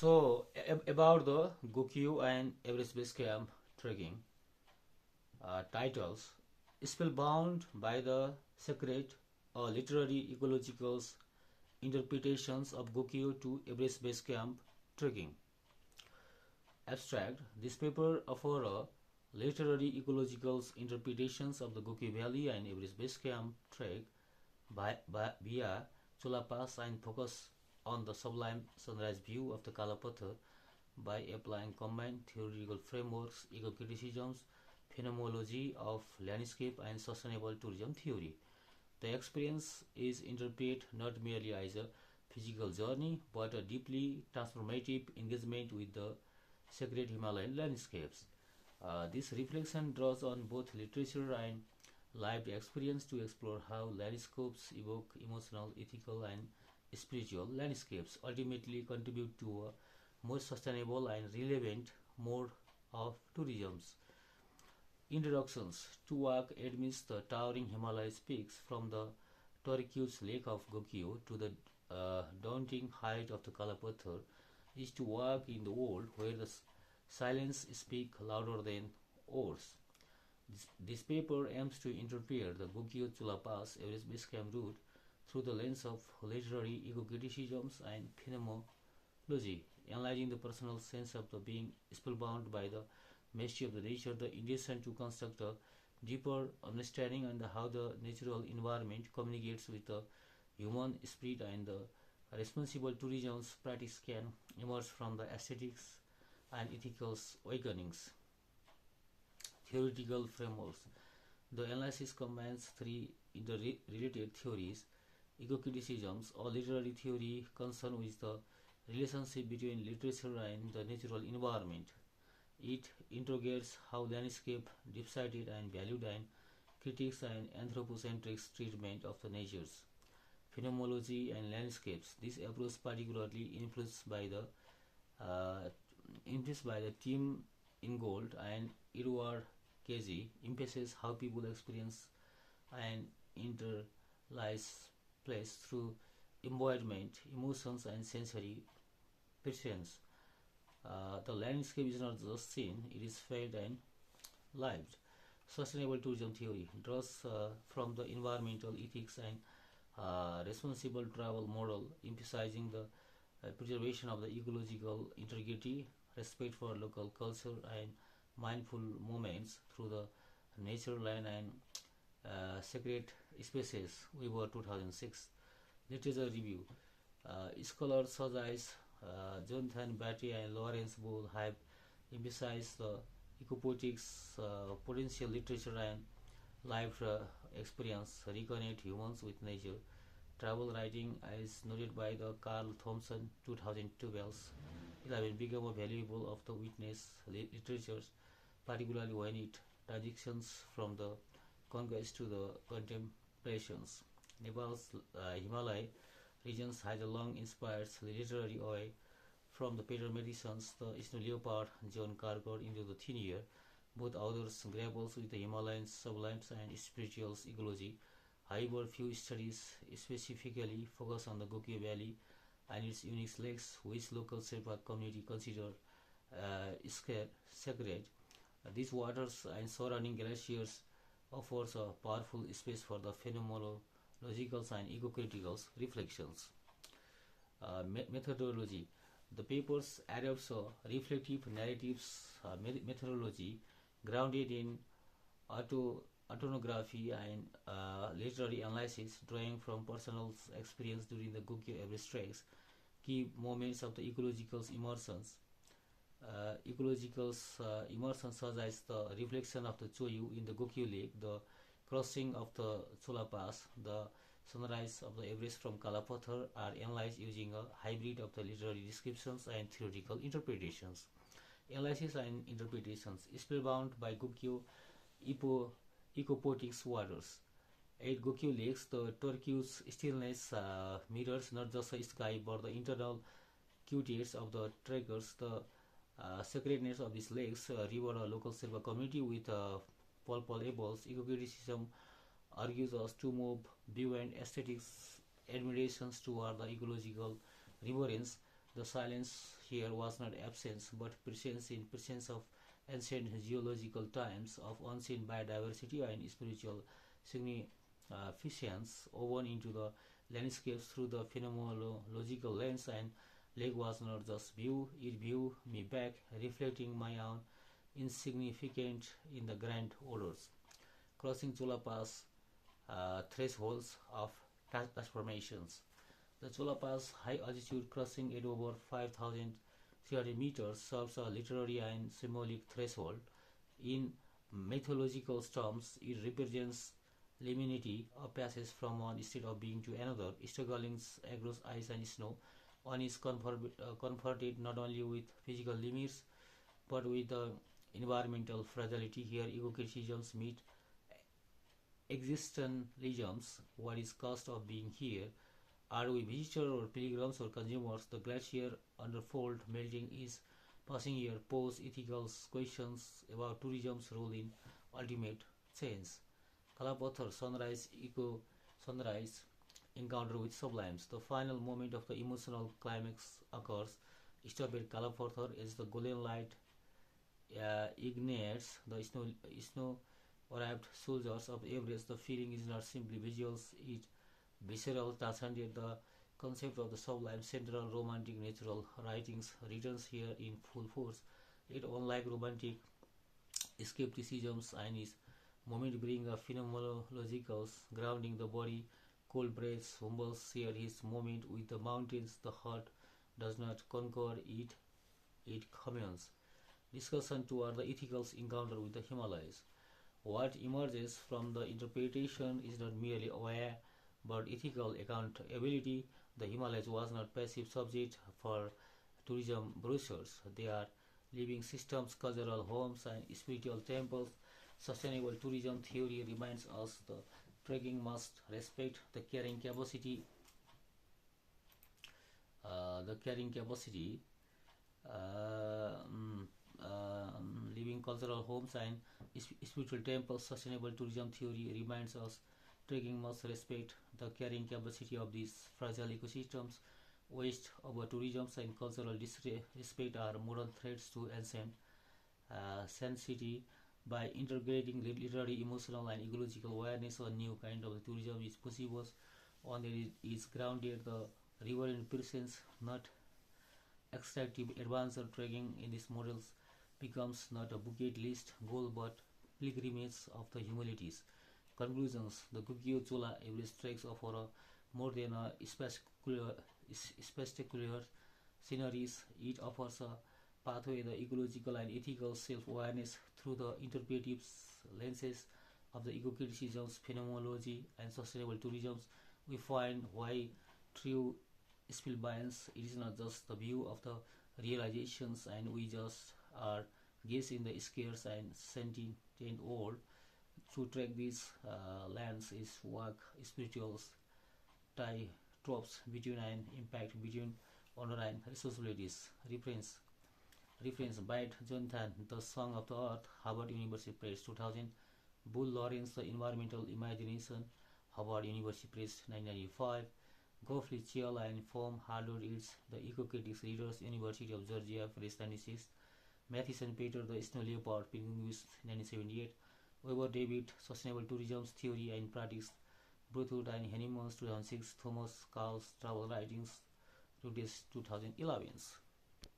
About the Gokyo and Everest Base Camp trekking titles: Spellbound by the Secret, literary ecological interpretations of Gokyo to Everest Base Camp trekking. Abstract: This paper offers a literary ecological interpretations of the Gokyo Valley and Everest Base Camp trek via Chola Pass and focus on the sublime sunrise view of the Kalapathar by applying combined theoretical frameworks, eco-criticisms, phenomenology of landscape, and sustainable tourism theory. The experience is interpreted not merely as a physical journey but a deeply transformative engagement with the sacred Himalayan landscapes. This reflection draws on both literature and lived experience to explore how landscapes evoke emotional, ethical, and spiritual landscapes ultimately contribute to a more sustainable and relevant mode of tourism. Introductions: To walk amidst the towering Himalayas peaks from the turquoise lake of Gokyo to the daunting height of the Kalapathar is to walk in the world where the silence speaks louder than words. This paper aims to interpret the Gokyo Chola Pass Everest Base Camp route through the lens of literary eco-criticisms and phenomenology, analyzing the personal sense of the being spellbound by the mastery of the nature, the intention to construct a deeper understanding on how the natural environment communicates with the human spirit, and the responsible tourism practice can emerge from the aesthetics and ethical awakenings. Theoretical frameworks: The analysis combines three interrelated theories: eco-criticisms, a literary theory concerned with the relationship between literature and the natural environment. It interrogates how landscape decided and valued, and critiques an anthropocentric treatment of the natures. Phenomenology and landscapes. This approach particularly influenced by the Team in Gold and Edward Casey, emphasizes how people experience and internalize place through embodiment, emotions, and sensory perceptions. The landscape is not just seen, it is felt and lived. Sustainable tourism theory draws from the environmental ethics and responsible travel model, emphasizing the preservation of the ecological integrity, respect for local culture, and mindful moments through the nature, land, and sacred spaces. Weaver 2006. Literature review. Scholars such as Jonathan Batty and Lawrence Bull have emphasized the ecopoetics potential literature and life experience reconnect humans with nature. Travel writing, as noted by the Carl Thompson 2012, 11 become a valuable of the witness literatures, particularly when it transitions from the conquest to the contemplations. Nepal's Himalaya regions has a long inspired literary eye, from the Peter Madison's The Snow Leopard, John Carver into the Thin Air. Both authors grapples with the Himalayan sublimes and spiritual ecology. However, few studies specifically focus on the Gokyo Valley and its unique lakes, which local Sherpa community consider sacred. These waters and surrounding glaciers offers a powerful space for the phenomenological and eco-critical reflections. Methodology. The papers adopts a reflective narratives methodology grounded in ethnography and literary analysis, drawing from personal experience during the Gokyo Everest treks. Key moments of the ecological immersions such as the reflection of the Choyu in the Gokyo Lake, the crossing of the Chola Pass, the sunrise of the Everest from Kalapathar are analyzed using a hybrid of the literary descriptions and theoretical interpretations. Analysis and interpretations. Spellbound by Gokyo ecopoetics waters. At Gokyo Lakes, the turquoise stillness mirrors not just the sky but the internal quietudes of the trekkers. The sacredness of these lakes reward a local Sherpa community with palpables. Eco-criticism argues us to move beyond aesthetics admirations toward the ecological reverence. The silence here was not absence, but presence in presence of ancient geological times, of unseen biodiversity and spiritual significance woven into the landscapes through the phenomenological lens. And lake was not just view, it viewed me back, reflecting my own insignificant in the grand orders. Crossing Chola Pass thresholds of transformations. The Chola Pass high altitude crossing at over 5,300 meters serves a literary and symbolic threshold. In mythological terms, it represents liminality, a passage from one state of being to another, struggling across ice and snow. One is confronted not only with physical limits but with the environmental fragility. Here, eco-criticisms meet existentialisms. What is cost of being here? Are we visitors or pilgrims or consumers? The glacier underfold melting is passing here pose ethical questions about tourism's role in ultimate change. Kalapathar sunrise encounter with sublimes. The final moment of the emotional climax occurs. Stop at Kalapathar as the golden light ignites the snow-wrapped soldiers of Everest. The feeling is not simply visuals; it visceral, transcended. The concept of the sublime, central, romantic, natural writings returns here in full force. It, unlike romantic skepticisms and his moment, bring a phenomenological grounding. The body, cold breaths, humbles share his moment with the mountains. The heart does not conquer it; it communes. Discussion toward the ethical encounter with the Himalayas. What emerges from the interpretation is not merely aware but ethical accountability. The Himalayas was not passive subject for tourism brochures. They are living systems, cultural homes, and spiritual temples. Sustainable tourism theory reminds us the trekking must respect the carrying capacity, the carrying capacity, living cultural homes and spiritual temples. Sustainable tourism theory reminds us trekking must respect the carrying capacity of these fragile ecosystems. Waste over tourism and cultural disrespect are modern threats to ancient sanctity. By integrating literary, emotional, and ecological awareness, a new kind of tourism is possible. One that is grounded the reverent presence, not extractive adventure. Trekking in these models becomes not a bucket list goal but pilgrimage of the humanities. Conclusions. The Gokyo Chola Everest treks offer more than a spectacular sceneries. It offers a pathway, the ecological and ethical self-awareness through the interpretive lenses of the eco-criticisms, phenomenology, and sustainable tourism. We find why true Spellbound. It is not just the view of the realizations, and we just are guests in the scarce and sentient world. To track these lands is work spirituals tie tropes between and impact between honor and responsibilities. Reference Byte Jonathan, The Song of the Earth, Harvard University Press 2000. Bull Lawrence, The Environmental Imagination, Harvard University Press 1995. Goffley Chial and Form Harvard Eats, The Eco-Critics Readers, University of Georgia Press 96. Matheson Peter, The Snow Leopard, Penguins 1978. Weber David, Sustainable Tourism Theory and Practice, Bruthood and Honeymoons 2006. Thomas Carl's Travel Writings, 2011.